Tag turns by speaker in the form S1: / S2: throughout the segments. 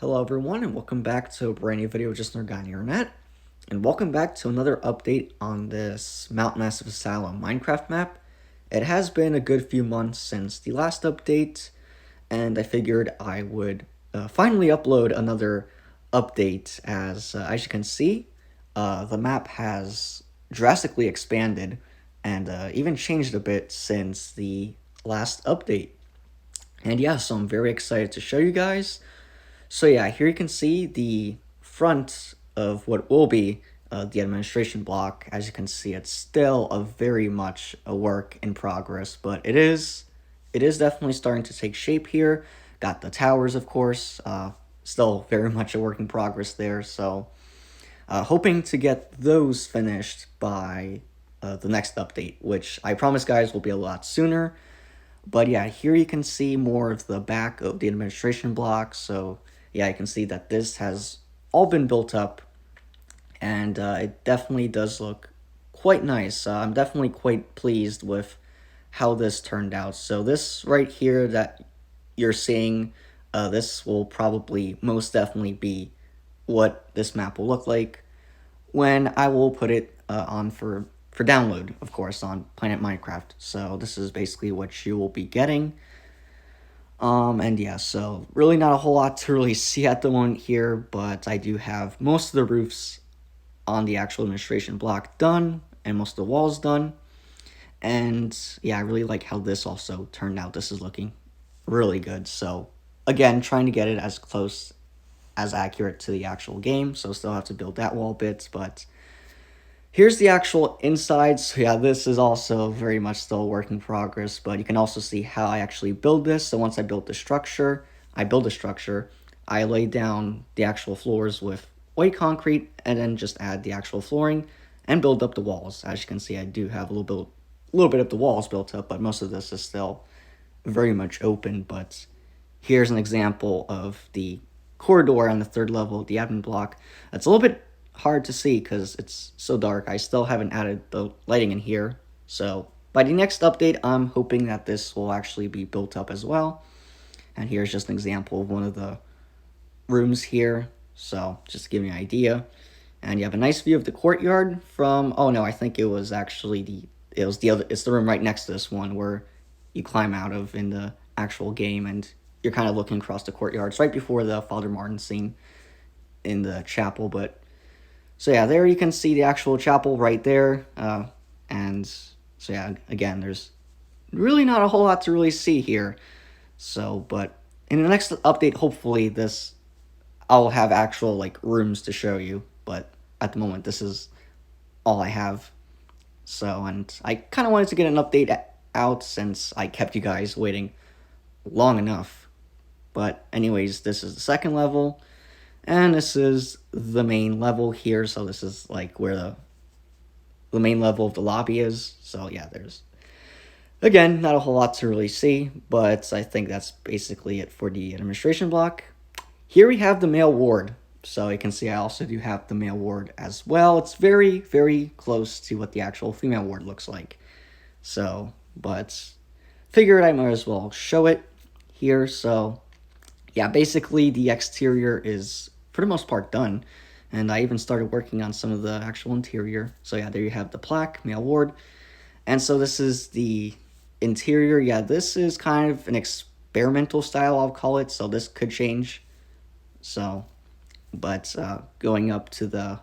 S1: Hello everyone and welcome back to a brand new video with just another guy on the internet. And welcome back to another update on this Mount Massive Asylum Minecraft map. It has been a good few months since the last update, and I figured I would finally upload another update as you can see, the map has drastically expanded and even changed a bit since the last update. And yeah, so I'm very excited to show you guys. So yeah, here you can see the front of what will be the administration block. As you can see, it's still very much a work in progress, but it is definitely starting to take shape here. Got the towers, of course, still very much a work in progress there. So hoping to get those finished by the next update, which I promise guys will be a lot sooner. But yeah, here you can see more of the back of the administration block. So yeah, I can see that this has all been built up, and it definitely does look quite nice. I'm definitely quite pleased with how this turned out. So this right here that you're seeing, this will probably most definitely be what this map will look like when I will put it on for download, of course, on Planet Minecraft. So this is basically what you will be getting. And yeah, so really not a whole lot to really see at the moment here, but I do have most of the roofs on the actual administration block done and most of the walls done. And yeah, I really like how this also turned out. This is looking really good. So again, trying to get it as close as accurate to the actual game. So still have to build that wall bits, but here's the actual inside. So yeah, this is also very much still a work in progress, but you can also see how I actually build this. So once I build the structure, I lay down the actual floors with white concrete and then just add the actual flooring and build up the walls. As you can see, I do have a little bit of the walls built up, but most of this is still very much open. But here's an example of the corridor on the third level of the admin block. It's a little bit hard to see because it's so dark. I still haven't added the lighting in here. So by the next update, I'm hoping that this will actually be built up as well. And here's just an example of one of the rooms here. So just to give you an idea. And you have a nice view of the courtyard from, oh no, I think it was actually it's the room right next to this one where you climb out of in the actual game, and you're kind of looking across the courtyard. It's right before the Father Martin scene in the chapel. But so yeah, there you can see the actual chapel right there. And so yeah, again, there's really not a whole lot to really see here. So, but in the next update, hopefully I'll have actual like rooms to show you. But at the moment, this is all I have. So, and I kind of wanted to get an update out since I kept you guys waiting long enough. But anyways, this is the second level. And this is the main level here, so this is like where the main level of the lobby is. So yeah, there's, again, not a whole lot to really see, but I think that's basically it for the administration block. Here we have the male ward. So you can see I also do have the male ward as well. It's very, very close to what the actual female ward looks like. So, but figured I might as well show it here. So yeah, basically the exterior is for the most part done, and I even started working on some of the actual interior. So yeah, there you have the plaque, male ward. And so this is the interior. Yeah, this is kind of an experimental style, I'll call it, so this could change. So, but going up to the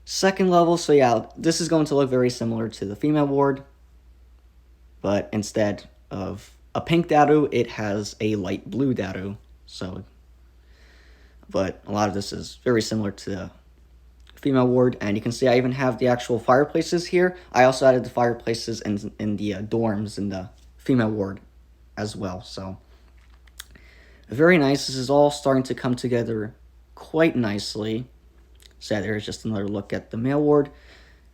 S1: second level, so yeah, this is going to look very similar to the female ward, but instead of a pink dado, it has a light blue dado. So, but a lot of this is very similar to the female ward, and you can see I even have the actual fireplaces here. I also added the fireplaces in the dorms in the female ward as well. So very nice. This is all starting to come together quite nicely. So yeah, there's just another look at the male ward,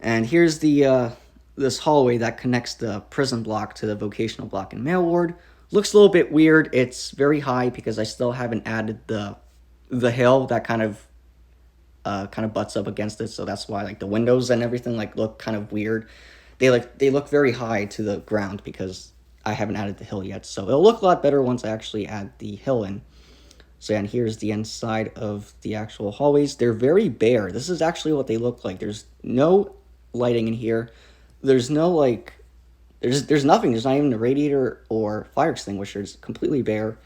S1: and here's the this hallway that connects the prison block to the vocational block in male ward. Looks a little bit weird. It's very high because I still haven't added the hill that kind of butts up against it. So that's why like the windows and everything like look kind of weird. They look very high to the ground because I haven't added the hill yet. So it'll look a lot better once I actually add the hill in. So yeah, and here's the inside of the actual hallways. They're very bare. This is actually what they look like. There's no lighting in here. There's no like there's nothing. There's not even a radiator or fire extinguisher. It's completely bare.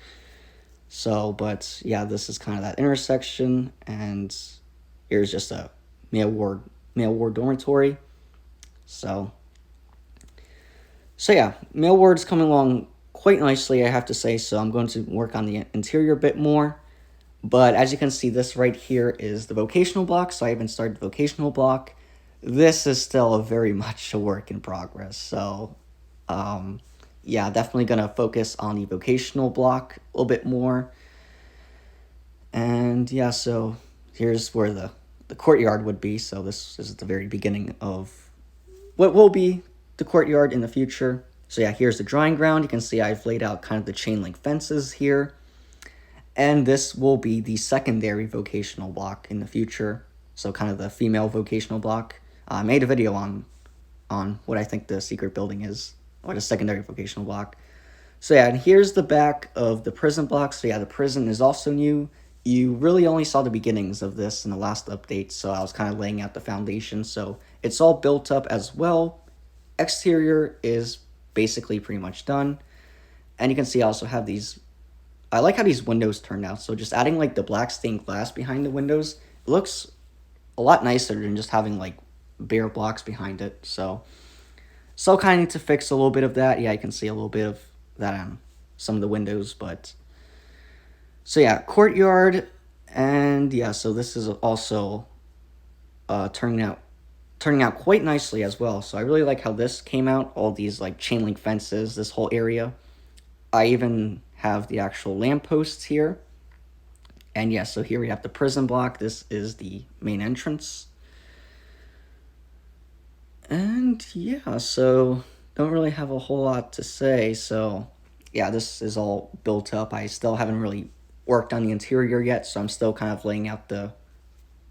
S1: So, but yeah, this is kind of that intersection, and here's just a male ward dormitory. So yeah, male ward's coming along quite nicely, I have to say. So I'm going to work on the interior a bit more. But as you can see, this right here is the vocational block. So I haven't started the vocational block. This is still a very much a work in progress. So yeah, definitely going to focus on the vocational block a little bit more. And yeah, so here's where the courtyard would be. So this is the very beginning of what will be the courtyard in the future. So yeah, here's the drawing ground. You can see I've laid out kind of the chain link fences here. And this will be the secondary vocational block in the future. So kind of the female vocational block. I made a video on what I think the secret building is, or the secondary vocational block. So yeah, and here's the back of the prison block. So yeah, the prison is also new. You really only saw the beginnings of this in the last update, so I was kind of laying out the foundation. So it's all built up as well. Exterior is basically pretty much done. And you can see I also have these, I like how these windows turned out. So just adding like the black stained glass behind the windows, it looks a lot nicer than just having like bare blocks behind it. So kind of need to fix a little bit of that. Yeah, you can see a little bit of that on some of the windows, but so yeah, courtyard, and yeah, so this is also turning out quite nicely as well. So I really like how this came out, all these like chain link fences, this whole area. I even have the actual lampposts here. And yeah, so here we have the prison block. This is the main entrance. And yeah, so don't really have a whole lot to say. So yeah, this is all built up. I still haven't really worked on the interior yet, so I'm still kind of laying out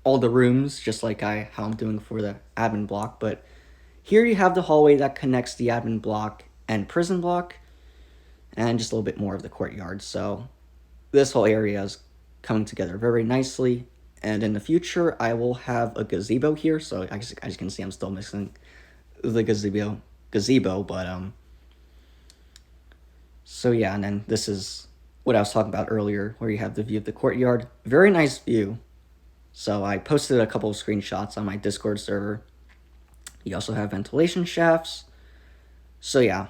S1: all the rooms, just like how I'm doing for the admin block. But here you have the hallway that connects the admin block and prison block, and just a little bit more of the courtyard. So this whole area is coming together very nicely. And in the future, I will have a gazebo here. So as you can see, I'm still missing the gazebo, but so yeah, and then this is what I was talking about earlier, where you have the view of the courtyard. Very nice view. So I posted a couple of screenshots on my Discord server. You also have ventilation shafts. So yeah.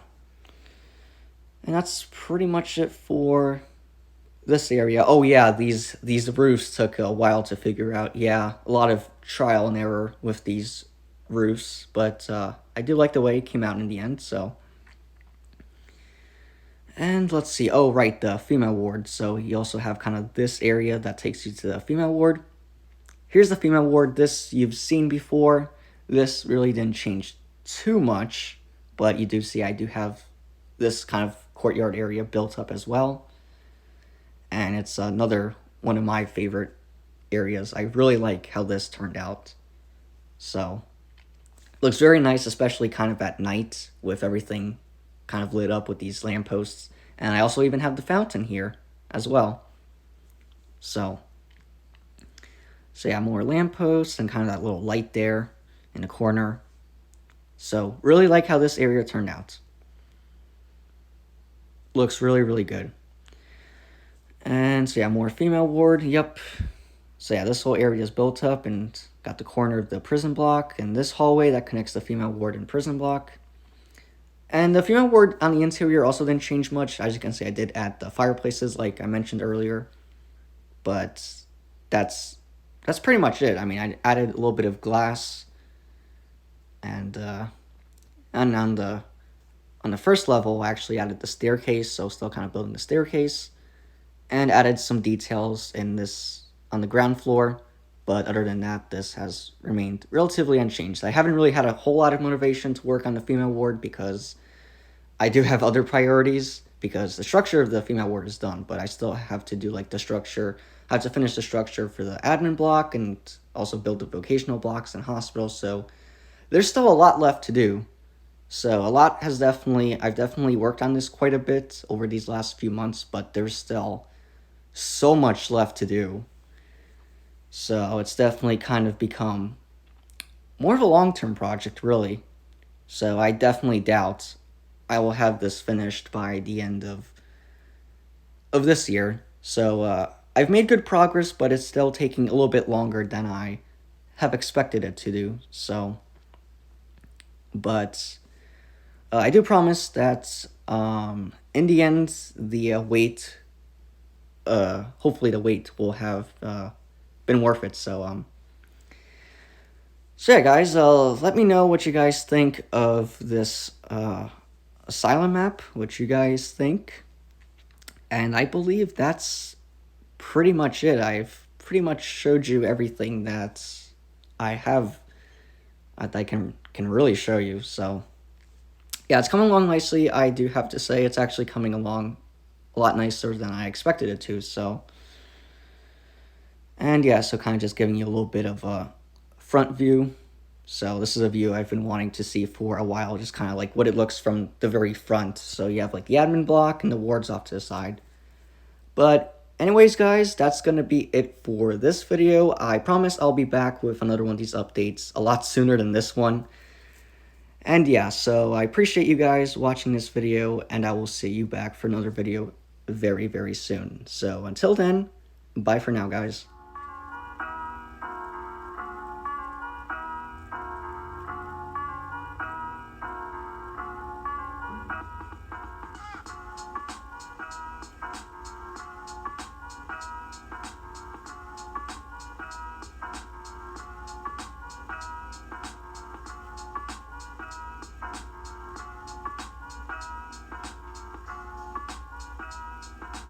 S1: And that's pretty much it for this area. Oh yeah, these roofs took a while to figure out. Yeah, a lot of trial and error with these roofs, but I do like the way it came out in the end, so. And let's see, oh right, the female ward. So you also have kind of this area that takes you to the female ward. Here's the female ward. This you've seen before. This really didn't change too much, but you do see I do have this kind of courtyard area built up as well. And it's another one of my favorite areas. I really like how this turned out. So, looks very nice, especially kind of at night with everything kind of lit up with these lampposts. And I also even have the fountain here as well. So yeah, more lampposts and kind of that little light there in the corner. So really like how this area turned out. Looks really, really good. And so yeah, more female ward, yep. So yeah, this whole area is built up and got the corner of the prison block and this hallway that connects the female ward and prison block. And the female ward on the interior also didn't change much. As you can see, I did add the fireplaces like I mentioned earlier. But that's pretty much it. I mean, I added a little bit of glass, and on the first level, I actually added the staircase, so still kind of building the staircase, and added some details in this on the ground floor. But other than that, this has remained relatively unchanged. I haven't really had a whole lot of motivation to work on the female ward because I do have other priorities, because the structure of the female ward is done, but I still have to do like the structure. I have to finish the structure for the admin block and also build the vocational blocks and hospitals. So there's still a lot left to do. So I've definitely worked on this quite a bit over these last few months, but there's still so much left to do. So it's definitely kind of become more of a long-term project, really. So I definitely doubt I will have this finished by the end of this year. So I've made good progress, but it's still taking a little bit longer than I have expected it to do. So, but I do promise that in the end, the wait, hopefully the wait will have been worth it. So yeah, guys, let me know what you guys think of this asylum map. What you guys think, and I believe that's pretty much it. I've pretty much showed you everything that I have that I can really show you. So yeah, it's coming along nicely. I do have to say it's actually coming along a lot nicer than I expected it to. So, and yeah, so kind of just giving you a little bit of a front view. So this is a view I've been wanting to see for a while, just kind of like what it looks from the very front. So you have like the admin block and the wards off to the side. But anyways, guys, that's going to be it for this video. I promise I'll be back with another one of these updates a lot sooner than this one. And yeah, so I appreciate you guys watching this video, and I will see you back for another video very, very soon. So until then, bye for now, guys.